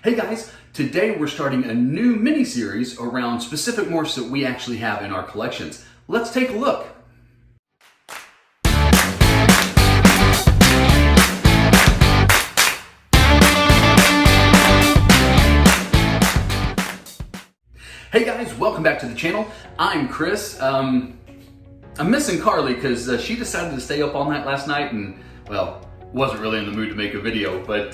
Hey guys, today we're starting a new mini-series around specific morphs that we actually have in our collections. Let's take a look. Hey guys, welcome back to the channel. I'm Chris. I'm missing Carly because she decided to stay up all night last night and, well, wasn't really in the mood to make a video, but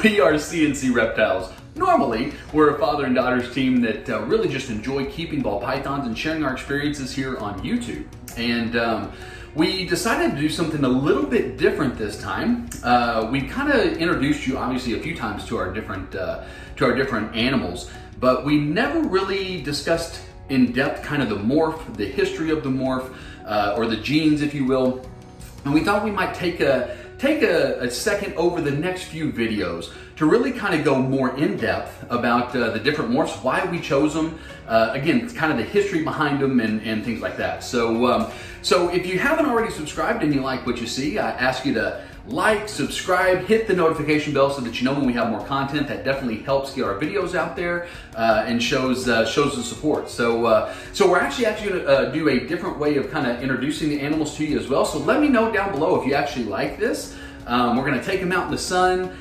we are CNC Reptiles. Normally, we're a father and daughter's team that really just enjoy keeping ball pythons and sharing our experiences here on YouTube. And we decided to do something a little bit different this time. We kind of introduced you obviously a few times to our different animals, but we never really discussed in depth kind of the morph, the history of the morph, or the genes, if you will. And we thought we might take a second over the next few videos to really kind of go more in depth about the different morphs, why we chose them, again, it's kind of the history behind them and things like that. So, so if you haven't already subscribed and you like what you see, I ask you to like, subscribe, hit the notification bell so that you know when we have more content. That definitely helps get our videos out there and shows the support. So, so we're actually going to do a different way of kind of introducing the animals to you as well. So let me know down below if you actually like this. We're going to take them out in the sun,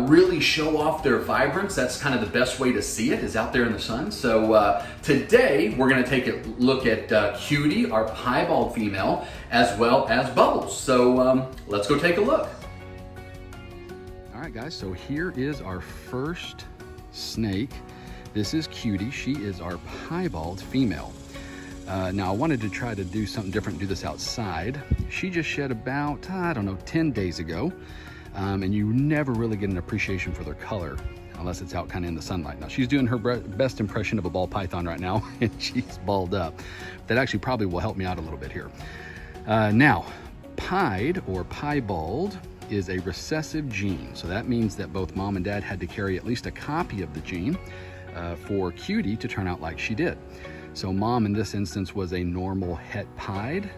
really show off their vibrance. That's kind of the best way to see it, is out there in the sun. So today we're going to take a look at Cutie, our piebald female, as well as Bubbles. So let's go take a look. All right, guys, so here is our first snake. This is Cutie. She is our piebald female. Now I wanted to try to do something different, do this outside. She just shed about, I don't know, 10 days ago. And you never really get an appreciation for their color unless it's out kind of in the sunlight. Now she's doing her best impression of a ball python right now, and she's balled up. That actually probably will help me out a little bit here. Now, pied or piebald is a recessive gene. So that means that both mom and dad had to carry at least a copy of the gene for Cutie to turn out like she did. So mom in this instance was a normal het pied,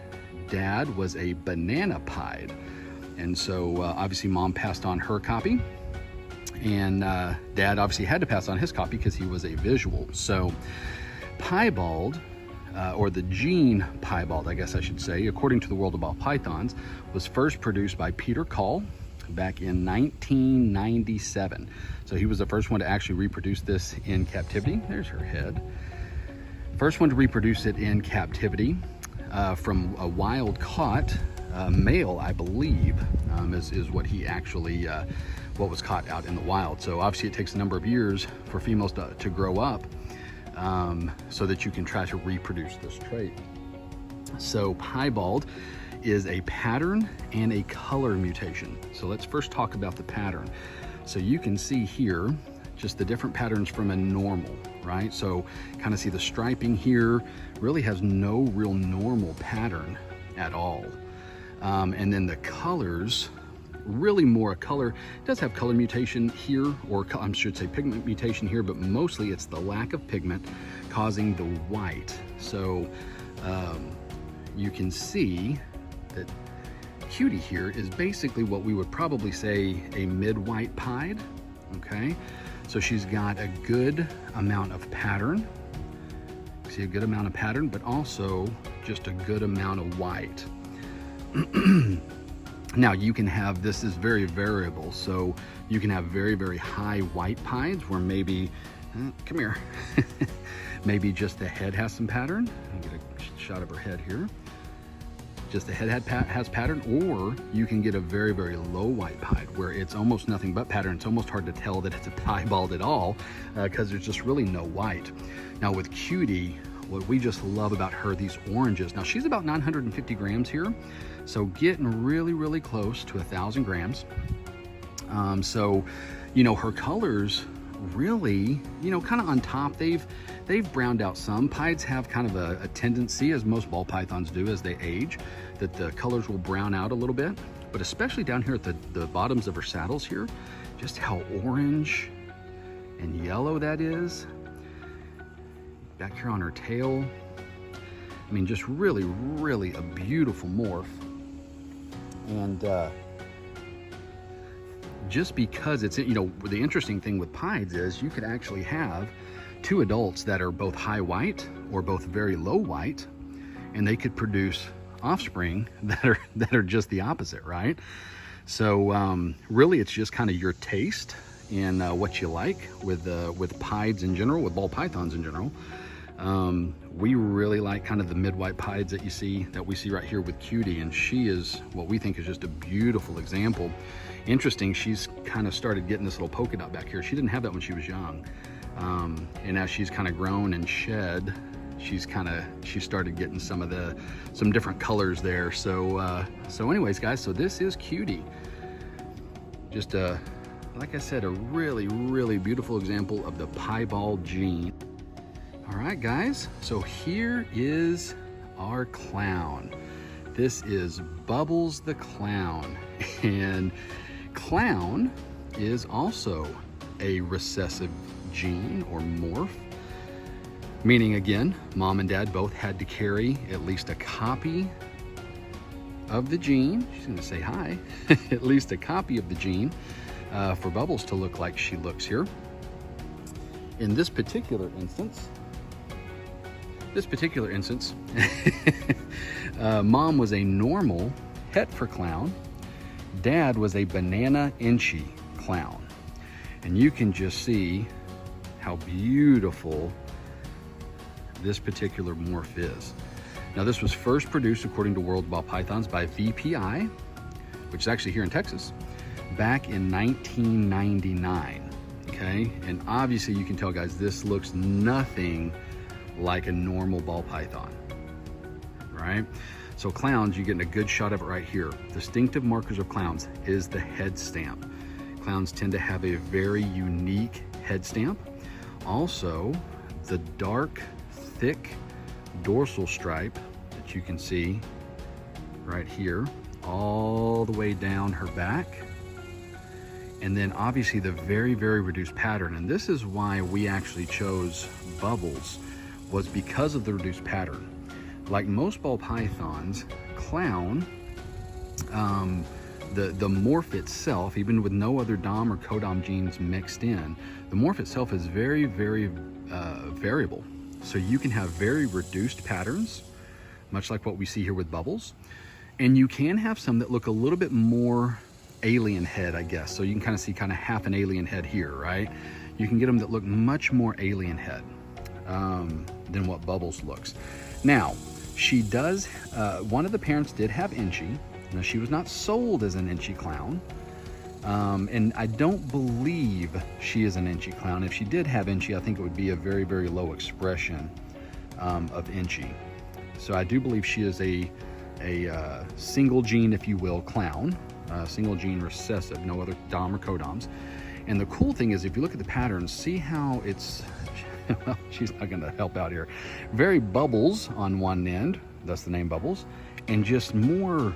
dad was a banana pied. And so obviously mom passed on her copy, and dad obviously had to pass on his copy because he was a visual. So piebald, or the gene piebald, I guess I should say, according to the World of Ball Pythons, was first produced by Peter Call back in 1997. So he was the first one to actually reproduce this in captivity. There's her head. First one to reproduce it in captivity from a wild caught male, I believe, is what he actually, what was caught out in the wild. So obviously it takes a number of years for females to grow up so that you can try to reproduce this trait. So piebald is a pattern and a color mutation. So let's first talk about the pattern. So you can see here just the different patterns from a normal, right? So kind of see the striping here really has no real normal pattern at all. And then the colors, really more a color, it does have color mutation here, or I should say pigment mutation here, but mostly it's the lack of pigment causing the white. So you can see that Cutie here is basically what we would probably say a mid-white pied, okay? So she's got a good amount of pattern. See, a good amount of pattern, but also just a good amount of white. Now you can have, this is very variable, so you can have very, very high white pieds where maybe, come here, maybe just the head has some pattern. I'll get a shot of her head here. Just the head has pattern, or you can get a very, very low white pied where it's almost nothing but pattern. It's almost hard to tell that it's a piebald at all because there's just really no white. Now with Cutie, what we just love about her, these oranges. Now she's about 950 grams here, so getting really, really close to 1,000 grams. So, you know, her colors really, you know, kind of on top, they've browned out some. Pieds have kind of a tendency, as most ball pythons do as they age, that the colors will brown out a little bit, but especially down here at the bottoms of her saddles here, just how orange and yellow that is. Back here on her tail, I mean, just really, really a beautiful morph. And just because it's, you know, the interesting thing with pieds is you could actually have two adults that are both high white or both very low white, and they could produce offspring that are just the opposite, right? So really it's just kind of your taste and what you like with pieds in general, with ball pythons in general. We really like kind of the mid-white pieds that we see right here with Cutie, and she is what we think is just a beautiful example. Interesting, she's kind of started getting this little polka dot back here. She didn't have that when she was young, and as she's kind of grown and shed, she started getting some different colors there. So anyways, guys, so this is Cutie. Just like I said, a really, really beautiful example of the piebald gene. All right, guys, so here is our clown. This is Bubbles the clown, and clown is also a recessive gene or morph, meaning again, mom and dad both had to carry at least a copy of the gene. She's gonna say hi. At least a copy of the gene for Bubbles to look like she looks here. In this particular instance, mom was a normal het for clown. Dad was a banana inchy clown. And you can just see how beautiful this particular morph is. Now, this was first produced, according to World Ball Pythons, by VPI, which is actually here in Texas, back in 1999, okay? And obviously you can tell, guys, this looks nothing like a normal ball python, right? So clowns, you're getting a good shot of it right here. Distinctive markers of clowns is the head stamp. Clowns tend to have a very unique head stamp. Also, the dark, thick dorsal stripe that you can see right here, all the way down her back. And then obviously the very, very reduced pattern. And this is why we actually chose Bubbles, was because of the reduced pattern. Like most ball pythons, clown, the morph itself, even with no other dom or codom genes mixed in, the morph itself is very, very variable. So you can have very reduced patterns, much like what we see here with Bubbles. And you can have some that look a little bit more alien head, I guess. So you can kind of see half an alien head here, right? You can get them that look much more alien head than what Bubbles looks. Now, she does, one of the parents did have inchy. Now, she was not sold as an inchy clown. And I don't believe she is an inchy clown. If she did have inchy, I think it would be a very, very low expression of inchy. So I do believe she is a single gene, if you will, clown, single gene recessive, no other dom or codoms. And the cool thing is, if you look at the patterns, see how it's, well, she's not gonna help out here. Very Bubbles on one end, that's the name Bubbles, and just more,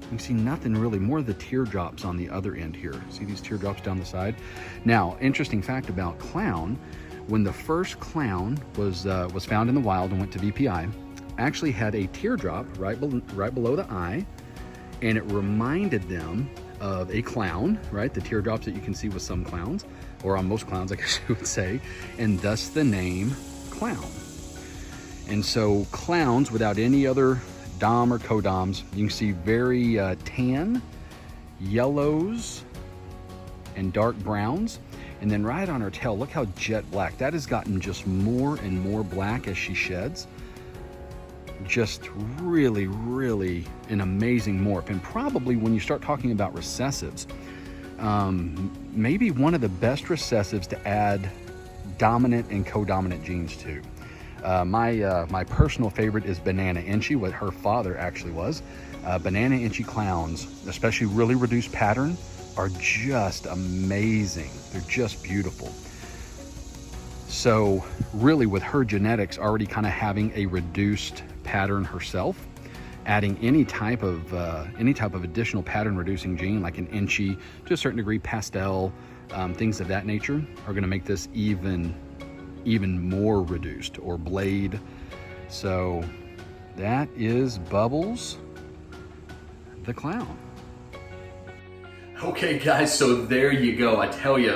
you can see nothing really, more of the teardrops on the other end here. See these teardrops down the side? Now, interesting fact about clown, when the first clown was found in the wild and went to VPI, actually had a teardrop right below the eye, and it reminded them of a clown, right? The teardrops that you can see with some clowns, or on most clowns, I guess you would say, and thus the name clown. And so clowns without any other dom or codoms, you can see very tan, yellows, and dark browns. And then right on her tail, look how jet black. That has gotten just more and more black as she sheds. Just really, really an amazing morph. And probably when you start talking about recessives, maybe one of the best recessives to add dominant and codominant genes to. My personal favorite is Banana Inchy, what her father actually was. Banana Inchy clowns, especially really reduced pattern, are just amazing. They're just beautiful. So really, with her genetics already kind of having a reduced pattern herself, adding any type of additional pattern reducing gene like an inchy, to a certain degree pastel, things of that nature, are going to make this even more reduced, or blade. So that is Bubbles the clown. Okay guys, so there you go. I tell you,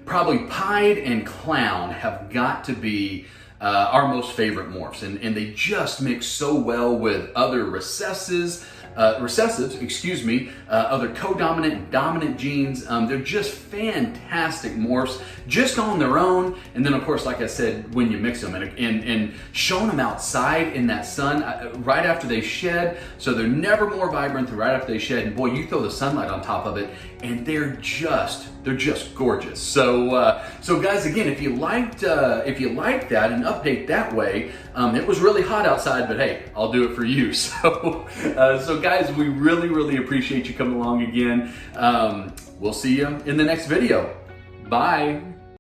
probably Pied and Clown have got to be our most favorite morphs, and they just mix so well with other recessives, other co-dominant and dominant genes. They're just fantastic morphs just on their own, and then of course, like I said, when you mix them and showing them outside in that sun right after they shed, so they're never more vibrant than right after they shed, and boy, you throw the sunlight on top of it and they're just gorgeous. So guys, again, if you liked that and update that way, it was really hot outside, but hey, I'll do it for you. So guys, we really appreciate you coming along again. We'll see you in the next video. Bye.